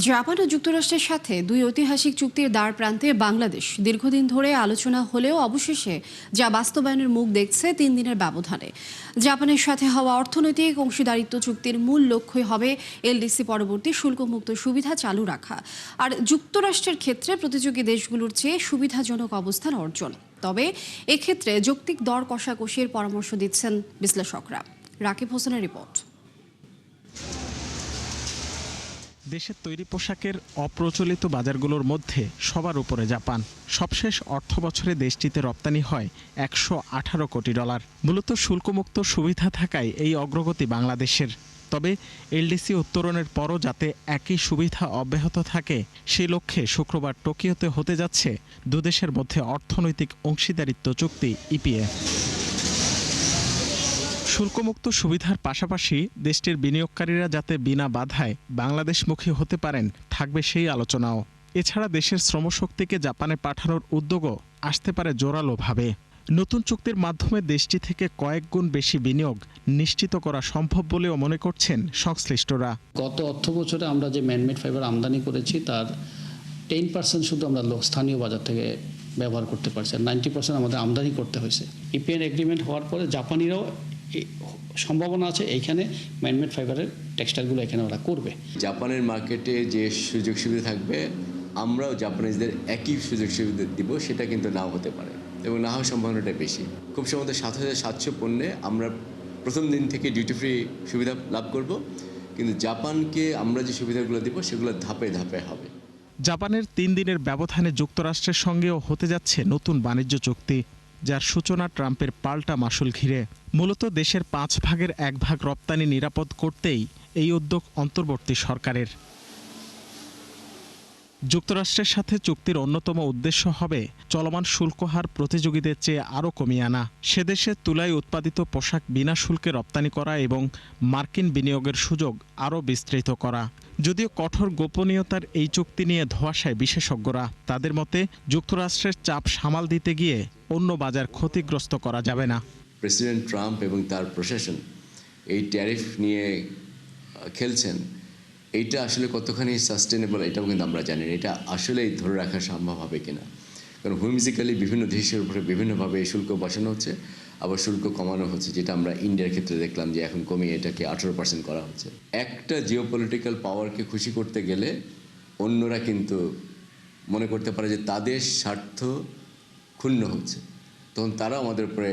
Japan ও যুক্তরাষ্ট্রের সাথে দুই ঐতিহাসিক চুক্তির দ্বার প্রান্তে বাংলাদেশ দীর্ঘদিন ধরে আলোচনা হলেও অবশেষে যা বাস্তবায়নের মুখ দেখছে 3 দিনের ব্যবধানে। জাপানের সাথে হওয়া অর্থনৈতিক অংশীদারিত্ব চুক্তির মূল লক্ষ্যই হবে এলডিসি পরবর্তী শুল্কমুক্ত সুবিধা চালু রাখা, আর যুক্তরাষ্ট্রের ক্ষেত্রে প্রতিযোগী দেশগুলোর চেয়ে সুবিধাজনক অবস্থান অর্জন। তবে এক্ষেত্রে যৌক্তিক দর কষাকষির পরামর্শ দিচ্ছেন বিশ্লেষকরা। রাকিব হোসেনের রিপোর্ট। দেশের তৈরি পোশাকের অপ্রচলিত বাজারগুলোর মধ্যে সবার উপরে জাপান। সবশেষ অর্থ বছরে দেশটিতে রপ্তানি হয় $118 কোটি। মূলত শুল্কমুক্ত সুবিধা থাকায় এই অগ্রগতি বাংলাদেশের। তবে এলডিসি উত্তরণের পরও যাতে একই সুবিধা অব্যাহত থাকে সেই লক্ষ্যে শুক্রবার টোকিওতে হতে যাচ্ছে দুদেশের মধ্যে অর্থনৈতিক অংশীদারিত্ব চুক্তি ইপিএ। শুল্কমুক্ত সুবিধার পাশাপাশি দেশটির বিনিয়োগকারীরা যাতে বিনা বাধায় বাংলাদেশমুখী হতে পারেন থাকবে সেই আলোচনাও। এছাড়া দেশের শ্রমশক্তিকে জাপানে পাঠানোর উদ্যোগও আসতে পারে জোরালোভাবে। নতুন চুক্তির মাধ্যমে দেশটি থেকে কয়েক গুণ বেশি বিনিয়োগ নিশ্চিত করা সম্ভব বলেও মনে করছেন সংশ্লিষ্টরা। গত অর্থ বছরে আমরা যে ম্যানমেড ফাইবার আমদানি করেছি তার 10% শুধু আমরা স্থানীয় বাজার থেকে ব্যবহার করতে পারছি, আর 90% আমাদের আমদানি করতে হয়েছে। ইপিএন এগ্রিমেন্ট হওয়ার পরে জাপানিরাও সম্ভাবনা আছে এইখানে ম্যানমেড ফাইবারের টেক্সটাইলগুলো এখানে ওরা করবে। জাপানের মার্কেটে যে সুযোগ সুবিধা থাকবে আমরাও জাপানিজদের একই সুযোগ সুবিধা দিব, সেটা কিন্তু নাও হতে পারে এবং না হওয়ার সম্ভাবনাটা বেশি। খুব সম্ভবত 7,700 পণ্যে আমরা প্রথম দিন থেকে ডিউটি ফ্রি সুবিধা লাভ করব, কিন্তু জাপানকে আমরা যে সুবিধাগুলো দিব সেগুলো ধাপে ধাপে হবে। জাপানের 3 দিনের ব্যবধানে যুক্তরাষ্ট্রের সঙ্গেও হতে যাচ্ছে নতুন বাণিজ্য চুক্তি, যার সূচনা ট্রাম্পের পাল্টা মাশুল ঘিরে। মূলত দেশের 5 ভাগের 1 ভাগ রপ্তানি নিরাপদ করতেই এই উদ্যোগ অন্তর্বর্তী সরকারের। যুক্তরাষ্ট্রের সাথে চুক্তির অন্যতম উদ্দেশ্য হবে চলমান শুল্ক হার প্রতিযোগীদের চেয়ে আরও কমিয়ে আনা, সেদেশে তুলায় উৎপাদিত পোশাক বিনা শুল্কে রপ্তানি করা এবং মার্কিন বিনিয়োগের সুযোগ আরও বিস্তৃত করা। যদিও কঠোর গোপনীয়তার এই চুক্তি নিয়ে ধোঁয়াশায় বিশেষজ্ঞরা। তাদের মতে যুক্তরাষ্ট্রের চাপ সামাল দিতে গিয়ে অন্য বাজার ক্ষতিগ্রস্ত করা যাবে না। প্রেসিডেন্ট ট্রাম্প এবং তার প্রশাসন এই ট্যারিফ নিয়ে খেলছেন, এইটা আসলে কতখানি সাস্টেনেবল এটাও কিন্তু আমরা জানি না। এটা আসলেই ধরে রাখা সম্ভব হবে কিনা, কারণ হুইমজিক্যালি বিভিন্ন দেশের উপরে বিভিন্নভাবে এই শুল্ক বসানো হচ্ছে, আবার শুল্ক কমানো হচ্ছে, যেটা আমরা ইন্ডিয়ার ক্ষেত্রে দেখলাম যে এখন কমিয়ে এটাকে 18% করা হচ্ছে। একটা জিওপলিটিক্যাল পাওয়ারকে খুশি করতে গেলে অন্যরা কিন্তু মনে করতে পারে যে তাদের স্বার্থ ক্ষুণ্ণ হচ্ছে, তখন তারা আমাদের উপরে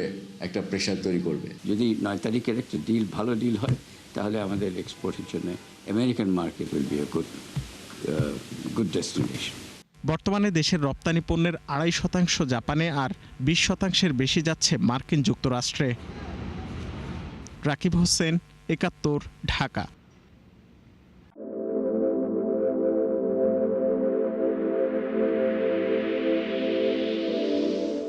একটা প্রেশার তৈরি করবে। যদি 9 তারিখের একটা ডিল ভালো ডিল হয় তাহলে আমাদের এক্সপোর্টের জন্য American market will B a good destination. বর্তমানে দেশের রপ্তানি পণ্যের 2.5% জাপানে আর 20% বেশি যাচ্ছে মার্কিন যুক্তরাষ্ট্রে। রাকিব হোসেন, 71, ঢাকা।